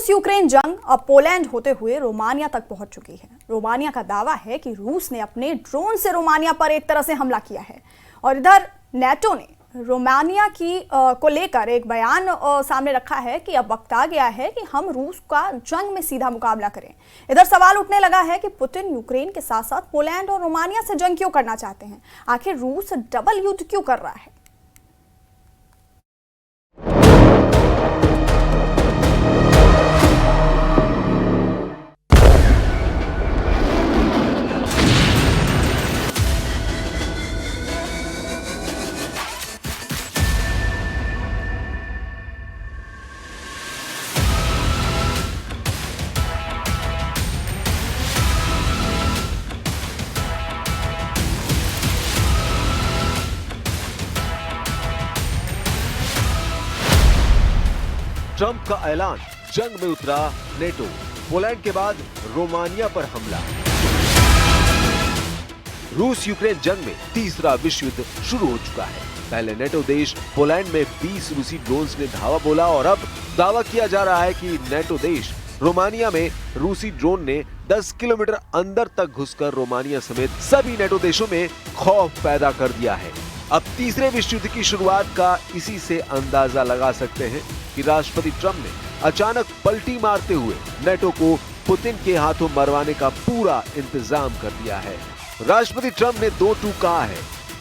रूस यूक्रेन जंग अब पोलैंड होते हुए रोमानिया तक पहुंच चुकी है। रोमानिया का दावा है कि रूस ने अपने ड्रोन से रोमानिया पर एक तरह से हमला किया है और इधर नेटो ने रोमानिया को लेकर एक बयान सामने रखा है कि अब वक्त आ गया है कि हम रूस का जंग में सीधा मुकाबला करें। इधर सवाल उठने लगा है कि पुतिन यूक्रेन के साथ साथ पोलैंड और रोमानिया से जंग क्यों करना चाहते हैं। आखिर रूस डबल युद्ध क्यों कर रहा है। ट्रंप का ऐलान, जंग में उतरा नेटो, पोलैंड के बाद रोमानिया पर हमला। रूस यूक्रेन जंग में तीसरा विश्व युद्ध शुरू हो चुका है। पहले नेटो देश पोलैंड में 20 रूसी ड्रोन्स ने धावा बोला और अब दावा किया जा रहा है कि नेटो देश रोमानिया में रूसी ड्रोन ने 10 किलोमीटर अंदर तक घुसकर रोमानिया समेत सभी नेटो देशों में खौफ पैदा कर दिया है। अब तीसरे विश्व युद्ध की शुरुआत का इसी से अंदाजा लगा सकते हैं कि राष्ट्रपति ट्रंप ने अचानक पलटी मारते हुए नेटो को पुतिन के हाथों मरवाने का पूरा इंतजाम कर दिया है। राष्ट्रपति ट्रंप ने दो टूक कहा है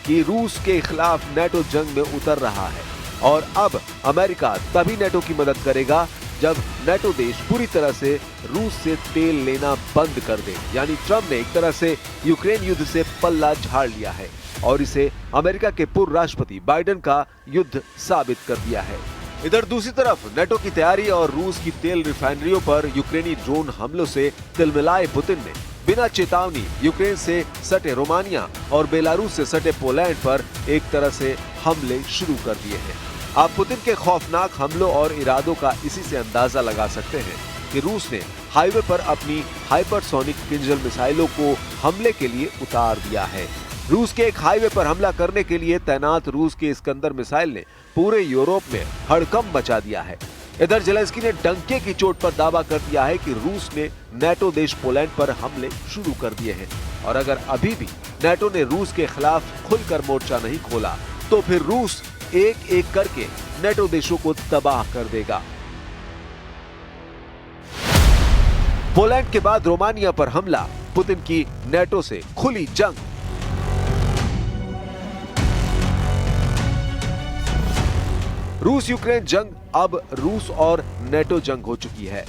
कि रूस के खिलाफ नेटो जंग में उतर रहा है और अब अमेरिका तभी नेटो की मदद करेगा जब नेटो देश पूरी तरह से रूस से तेल लेना बंद कर दे। यानी ट्रंप ने एक तरह से यूक्रेन युद्ध से पल्ला झाड़ लिया है और इसे अमेरिका के पूर्व राष्ट्रपति बाइडेन का युद्ध साबित कर दिया है। इधर दूसरी तरफ नेटो की तैयारी और रूस की तेल रिफाइनरियों पर यूक्रेनी ड्रोन हमलों से तिलमिलाए पुतिन ने बिना चेतावनी यूक्रेन से सटे रोमानिया और बेलारूस से सटे पोलैंड पर एक तरह से हमले शुरू कर दिए हैं। आप पुतिन के खौफनाक हमलों और इरादों का इसी से अंदाजा लगा सकते हैं कि रूस ने हाईवे पर अपनी हाइपरसोनिक किंजल मिसाइलों को हमले के लिए उतार दिया है। रूस के एक हाईवे पर हमला करने के लिए तैनात रूस के इस्कंदर मिसाइल ने पूरे यूरोप में हड़कंप मचा दिया है। इधर जेलेंस्की ने डंके की चोट पर दावा कर दिया है कि रूस ने नेटो देश पोलैंड पर हमले शुरू कर दिए हैं और अगर अभी भी नेटो ने रूस के खिलाफ खुलकर मोर्चा नहीं खोला तो फिर रूस एक एक करके नेटो देशों को तबाह कर देगा। पोलैंड के बाद रोमानिया पर हमला, पुतिन की नेटो से खुली जंग। रूस यूक्रेन जंग अब रूस और नेटो जंग हो चुकी है।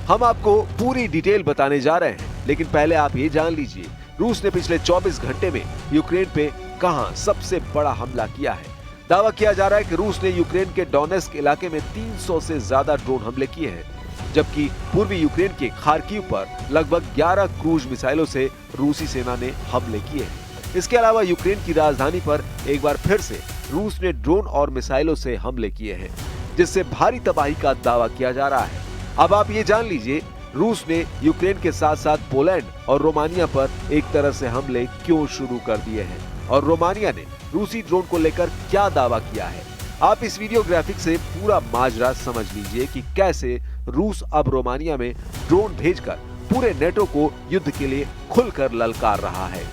हम आपको पूरी डिटेल बताने जा रहे हैं, लेकिन पहले आप ये जान लीजिए रूस ने पिछले 24 घंटे में यूक्रेन पे कहां सबसे बड़ा हमला किया है। दावा किया जा रहा है कि रूस ने यूक्रेन के डोनेस्क इलाके में 300 से ज्यादा ड्रोन हमले किए हैं, जबकि पूर्वी यूक्रेन के खार्किव पर लगभग 11 क्रूज मिसाइलों से रूसी सेना ने हमले किए हैं। इसके अलावा यूक्रेन की राजधानी पर एक बार फिर से रूस ने ड्रोन और मिसाइलों से हमले किए हैं, जिससे भारी तबाही का दावा किया जा रहा है। अब आप ये जान लीजिए रूस ने यूक्रेन के साथ साथ पोलैंड और रोमानिया पर एक तरह से हमले क्यों शुरू कर दिए हैं और रोमानिया ने रूसी ड्रोन को लेकर क्या दावा किया है। आप इस वीडियो ग्राफिक से पूरा माजरा समझ लीजिए कि कैसे रूस अब रोमानिया में ड्रोन भेजकर पूरे नेटो को युद्ध के लिए खुलकर ललकार रहा है।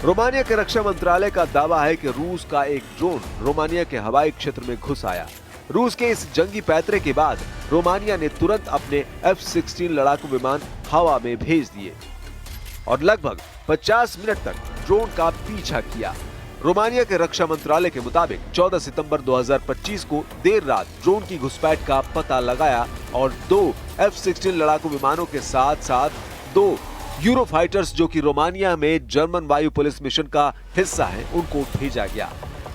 रोमानिया के रक्षा मंत्रालय का दावा है कि रूस का एक ड्रोन रोमानिया के हवाई क्षेत्र में घुस आया। रूस के इस जंगी पैतरे के बाद रोमानिया ने तुरंत अपने F-16 लड़ाकू विमान हवा में भेज दिए और लगभग 50 मिनट तक ड्रोन का पीछा किया। रोमानिया के रक्षा मंत्रालय के मुताबिक 14 सितंबर 2025 को देर रात ड्रोन की घुसपैठ का पता लगाया और 2 F-16 लड़ाकू विमानों के साथ साथ 2 यूरोफाइटर्स जो कि रोमानिया में जर्मन वायु पुलिस मिशन का हिस्सा है, उनको भेजा गया।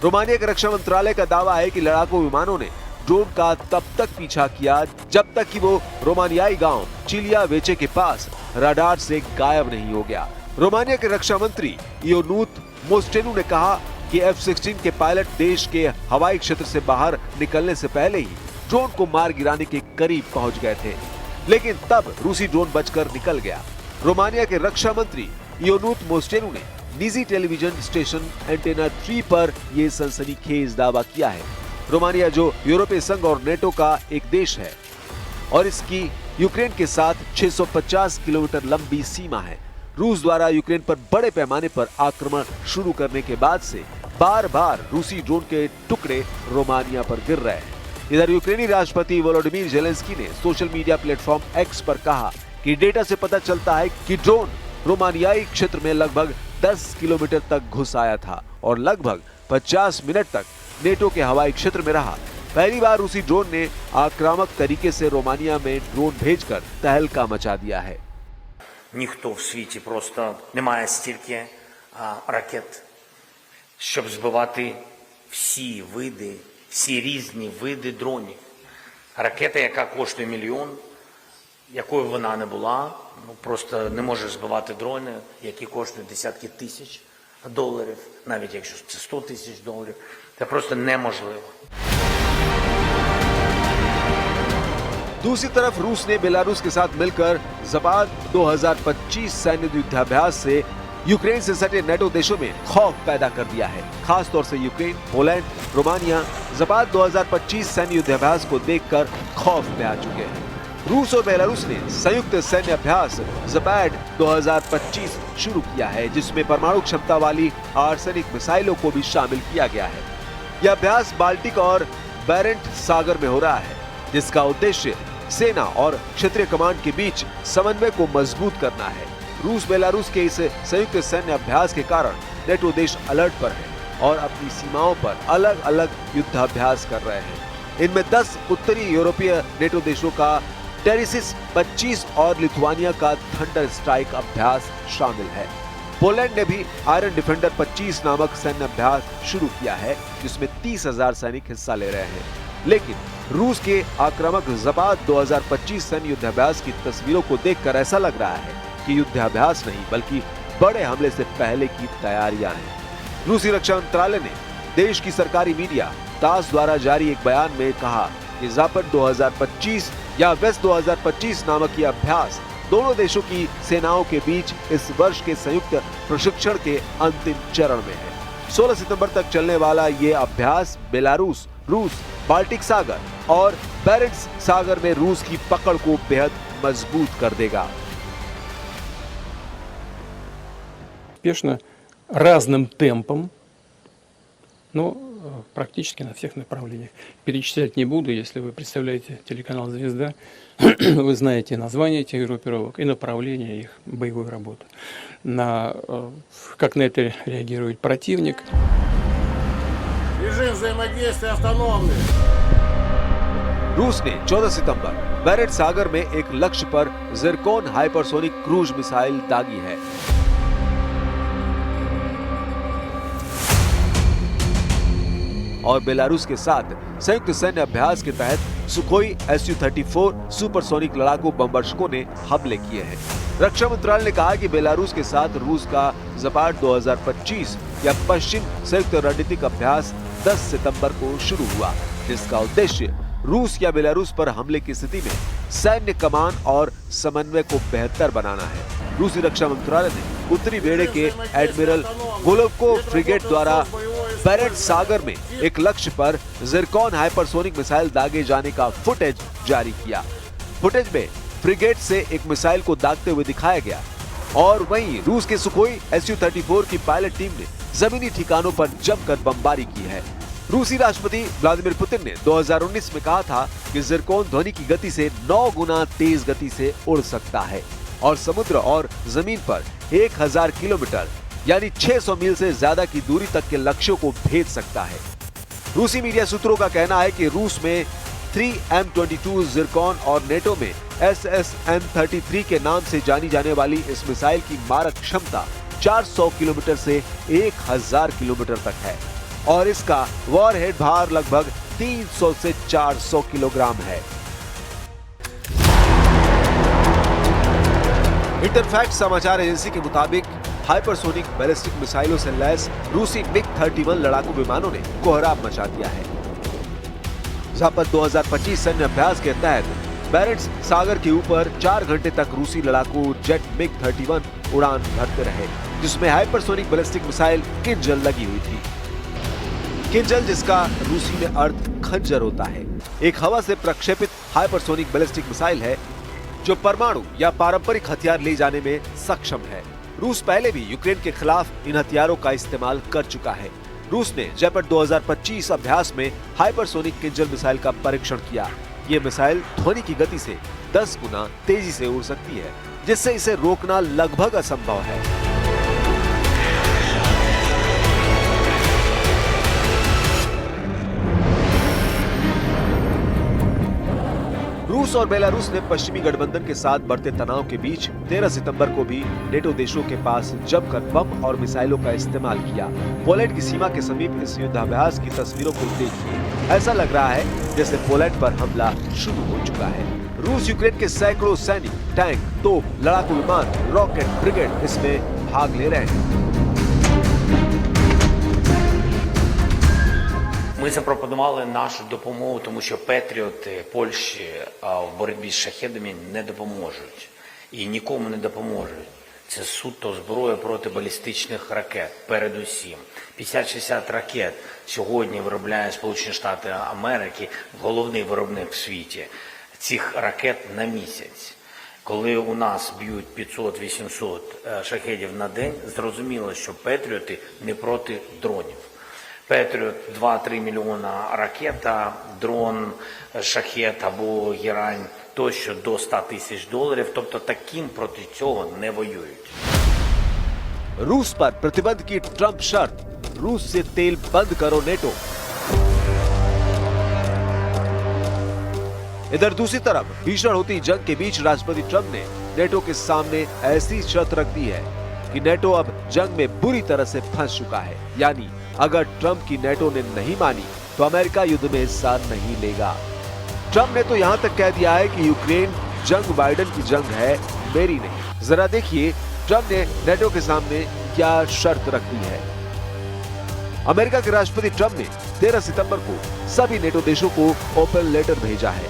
रोमानिया के रक्षा मंत्रालय का दावा है कि लड़ाकू विमानों ने ड्रोन का तब तक पीछा किया जब तक कि वो रोमानियाई गांव चिलिया वेचे के पास रडार से गायब नहीं हो गया। रोमानिया के रक्षा मंत्री इयोनूत मोस्टेनू ने कहा कि F-16 के पायलट देश के हवाई क्षेत्र से बाहर निकलने से पहले ही ड्रोन को मार गिराने के करीब पहुंच गए थे, लेकिन तब रूसी ड्रोन बचकर निकल गया। रोमानिया के रक्षा मंत्री इयोनूत मोस्टेनू ने निजी टेलीविजन स्टेशन एंटेना 3 पर यह सनसनीखेज दावा किया है। रोमानिया जो यूरोपीय संघ और नेटो का एक देश है और इसकी यूक्रेन के साथ 650 किलोमीटर लंबी सीमा है। रूस द्वारा यूक्रेन पर बड़े पैमाने पर आक्रमण शुरू करने के बाद से बार बार रूसी ड्रोन के टुकड़े रोमानिया पर गिर रहे हैं। इधर यूक्रेनी राष्ट्रपति वोलोडिमीर जेलेंस्की ने सोशल मीडिया प्लेटफॉर्म एक्स पर कहा कि डेटा से पता चलता है कि ड्रोन रोमानियाई क्षेत्र में लगभग 10 किलोमीटर तक घुस आया था और लगभग 50 मिनट तक नेटो के हवाई क्षेत्र में रहा। पहली बार रूसी ड्रोन ने आक्रामक तरीके से रोमानिया में ड्रोन भेजकर तहलका मचा दिया है। Ніхто в світі просто не має стільки ракет, щоб збивати всі різні види дронів. Ракета, яка коштує мільйон, якою вона не була, просто не може збивати дрони, які коштують десятки тисяч доларів, навіть якщо це 100 тисяч доларів. Це просто неможливо. दूसरी तरफ रूस ने बेलारूस के साथ मिलकर ज़पाद 2025 सैन्य युद्धाभ्यास से यूक्रेन से सटे नेटो देशों में खौफ पैदा कर दिया है। खास तौर से यूक्रेन, पोलैंड, रोमानिया ज़पाद 2025 सैन्य युद्धाभ्यास को देखकर खौफ में आ चुके हैं। रूस और बेलारूस ने संयुक्त सैन्य अभ्यास ज़पाड 2025 शुरू किया है, जिसमें परमाणु क्षमता वाली आर्सेनिक मिसाइलों को भी शामिल किया गया है। यह अभ्यास बाल्टिक और बैरेंट सागर में हो रहा है, जिसका उद्देश्य सेना और क्षेत्रीय कमांड के बीच समन्वय को मजबूत करना है। रूस बेलारूस के इस संयुक्त सैन्य अभ्यास के कारण नेटो देश अलर्ट पर है और अपनी सीमाओं पर अलग अलग युद्धाभ्यास कर रहे हैं। इनमें 10 उत्तरी यूरोपीय नेटो देशों का टेरिसिस 25 और लिथुआनिया का थंडर स्ट्राइक अभ्यास शामिल है। पोलैंड ने भी आयरन डिफेंडर 25 नामक सैन्य अभ्यास शुरू किया है, जिसमें 30,000 सैनिक हिस्सा ले रहे हैं। लेकिन रूस के आक्रामक ज़पाद 2025 सैन्य युद्धाभ्यास की तस्वीरों को देखकर ऐसा लग रहा है कि युद्धाभ्यास नहीं बल्कि बड़े हमले से पहले की तैयारियां हैं। रूसी रक्षा मंत्रालय ने देश की सरकारी मीडिया तास द्वारा जारी एक बयान में कहा कि ज़ापद 2025 या वेस्ट 2025 नामक यह अभ्यास दोनों देशों की सेनाओं के बीच इस वर्ष के संयुक्त प्रशिक्षण के अंतिम चरण में है। 16 सितंबर तक चलने वाला ये अभ्यास बेलारूस, रूस, बाल्टिक सागर और बैरेंट्स सागर में रूस की पकड़ को बेहद मजबूत कर देगा। Успешно, разным темпом, но практически на всех направлениях. Перечислять не буду, если вы представляете телеканал «Звезда», вы знаете название этих группировок и направление их боевой работы. Как на это реагирует противник. Режим взаимодействия автономный. रूस ने 14 सितंबर बैरेंट सागर में एक लक्ष्य पर ज़िरकोन हाइपरसोनिक क्रूज मिसाइल दागी है। और बेलारूस के साथ संयुक्त सैन्य अभ्यास के तहत सुखोई Su-34 सुपरसोनिक लड़ाकू बमवर्षकों ने हमले किए हैं। रक्षा मंत्रालय ने कहा कि बेलारूस के साथ रूस का ज़पाड 2025 या पश्चिम संयुक्त रणनीतिक अभ्यास 10 सितंबर को शुरू हुआ, जिसका उद्देश्य रूस या बेलारूस पर हमले की स्थिति में सैन्य कमान और समन्वय को बेहतर बनाना है। रूसी रक्षा मंत्रालय ने उत्तरी बेड़े के एडमिरल गोलोवको फ्रिगेट द्वारा बैरेंट सागर में एक लक्ष्य पर ज़िरकोन हाइपरसोनिक मिसाइल दागे जाने का फुटेज जारी किया। फुटेज में फ्रिगेट से एक मिसाइल को दागते हुए दिखाया गया और वहीं रूस के सुखोई Su-34 की पायलट टीम ने जमीनी ठिकानों पर जमकर बमबारी की है। रूसी राष्ट्रपति व्लादिमीर पुतिन ने 2019 में कहा था कि ज़िरकोन ध्वनि की गति से 9 गुना तेज गति से उड़ सकता है और समुद्र और जमीन पर 1000 किलोमीटर यानी 600 मील से ज्यादा की दूरी तक के लक्ष्यों को भेज सकता है। रूसी मीडिया सूत्रों का कहना है कि रूस में 3M22 ज़िरकोन और नेटो में SSN-33 के नाम से जानी जाने वाली इस मिसाइल की मारक क्षमता 400 किलोमीटर से 1000 किलोमीटर तक है और इसका वॉरहेड भार लगभग 300 से 400 किलोग्राम है। इंटरफैक्ट समाचार एजेंसी के मुताबिक हाइपरसोनिक बैलिस्टिक मिसाइलों से लैस रूसी MiG-31 लड़ाकू विमानों ने कोहराम मचा दिया है। ज़ापद 2025 सैन्य अभ्यास के तहत बैरेंट्स सागर के ऊपर 4 घंटे तक रूसी लड़ाकू जेट MiG-31 उड़ान भरते रहे, जिसमें हाइपरसोनिक बैलिस्टिक मिसाइल किंजल लगी हुई थी। किंजल, जिसका रूसी में अर्थ खंजर होता है, एक हवा से प्रक्षेपित हाइपरसोनिक बैलिस्टिक मिसाइल है जो परमाणु या पारंपरिक हथियार ले जाने में सक्षम है। रूस पहले भी यूक्रेन के खिलाफ इन हथियारों का इस्तेमाल कर चुका है। रूस ने जेपर्ड 2025 अभ्यास में हाइपरसोनिक किंजल मिसाइल का परीक्षण किया। ये मिसाइल ध्वनि की गति से 10 गुना तेजी से उड़ सकती है, जिससे इसे रोकना लगभग असंभव है। रूस और बेलारूस ने पश्चिमी गठबंधन के साथ बढ़ते तनाव के बीच 13 सितंबर को भी नेटो देशों के पास जमकर बम और मिसाइलों का इस्तेमाल किया। पोलैंड की सीमा के समीप इस युद्धाभ्यास की तस्वीरों को देखिए। ऐसा लग रहा है जैसे पोलैंड पर हमला शुरू हो चुका है। रूस यूक्रेन के सैकड़ों सैनिक, टैंक, तोप, लड़ाकू विमान, रॉकेट ब्रिगेड इसमें भाग ले रहे हैं। Ми запропонували нашу допомогу, тому що патріоти Польщі в боротьбі з шахедами не допоможуть. І нікому не допоможуть. Це суто зброя проти балістичних ракет, передусім. 50-60 ракет сьогодні виробляє Сполучені Штати Америки, головний виробник в світі, цих ракет на місяць. Коли у нас б'ють 500-800 шахедів на день, зрозуміло, що патріоти не проти дронів. Петріот 2-3 мільйона ракета, дрон, шахет або герань тощо до $100 000, тобто таким проти цього не воюють. रूस पर प्रतिबंध की ट्रंप शर्त, रूस से तेल बंद करो नेटो। इधर दूसरी तरफ भीषण होती जंग के बीच राष्ट्रपति ट्रंप ने नेटो के सामने ऐसी शर्त रख दी है कि नेटो अब जंग में बुरी तरह से फंस चुका है। यानी अगर ट्रंप की नेटो ने नहीं मानी तो अमेरिका युद्ध में हिस्सा नहीं लेगा। ट्रंप ने तो यहां तक कह दिया है कि यूक्रेन जंग बाइडेन की जंग है, मेरी नहीं। जरा देखिए ट्रंप ने नेटो के सामने क्या शर्त रख दी है। अमेरिका के राष्ट्रपति ट्रंप ने 13 सितंबर को सभी नेटो देशों को ओपन लेटर भेजा है,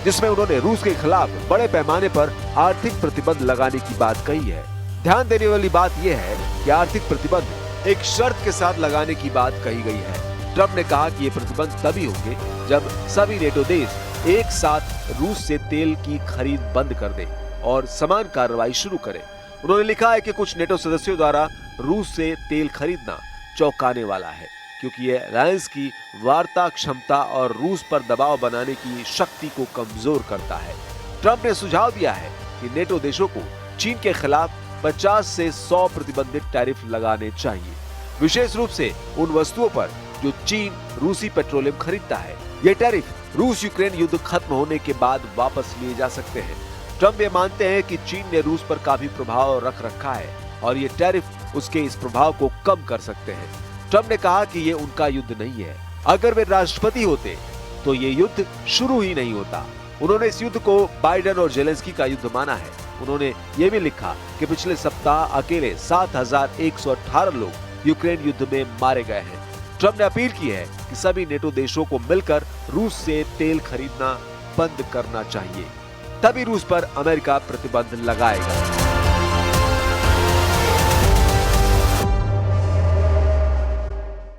जिसमें उन्होंने रूस के खिलाफ बड़े पैमाने पर आर्थिक प्रतिबंध लगाने की बात कही है। ध्यान देने वाली बात यह है कि आर्थिक प्रतिबंध एक शर्त के साथ लगाने की बात कही गई है। ट्रंप ने कहा कि ये प्रतिबंध तभी होंगे जब सभी नेटो देश एक साथ रूस से तेल की खरीद बंद कर दें और समान कार्रवाई शुरू करें। उन्होंने लिखा है कि कुछ नेटो सदस्यों द्वारा रूस से तेल खरीदना चौंकाने वाला है, क्योंकि यह अलायंस की वार्ता क्षमता और रूस पर दबाव बनाने की शक्ति को कमजोर करता है। ट्रंप ने सुझाव दिया है कि नेटो देशों को चीन के खिलाफ 50 से 100 प्रतिबंधित टैरिफ लगाने चाहिए, विशेष रूप से उन वस्तुओं पर जो चीन रूसी पेट्रोलियम खरीदता है। ये टैरिफ रूस यूक्रेन युद्ध खत्म होने के बाद वापस लिए जा सकते हैं। ट्रंप ये मानते हैं कि चीन ने रूस पर काफी प्रभाव रख रखा है और ये टैरिफ उसके इस प्रभाव को कम कर सकते हैं। ट्रंप ने कहा कि ये उनका युद्ध नहीं है। अगर वे राष्ट्रपति होते तो ये युद्ध शुरू ही नहीं होता। उन्होंने इस युद्ध को बाइडेन और जेलेंस्की का युद्ध माना है। उन्होंने ये भी लिखा कि पिछले सप्ताह अकेले 7,118 लोग यूक्रेन युद्ध में मारे गए हैं। ट्रंप ने अपील की है कि सभी नेटो देशों को मिलकर रूस से तेल खरीदना बंद करना चाहिए, तभी रूस पर अमेरिका प्रतिबंध लगाएगा।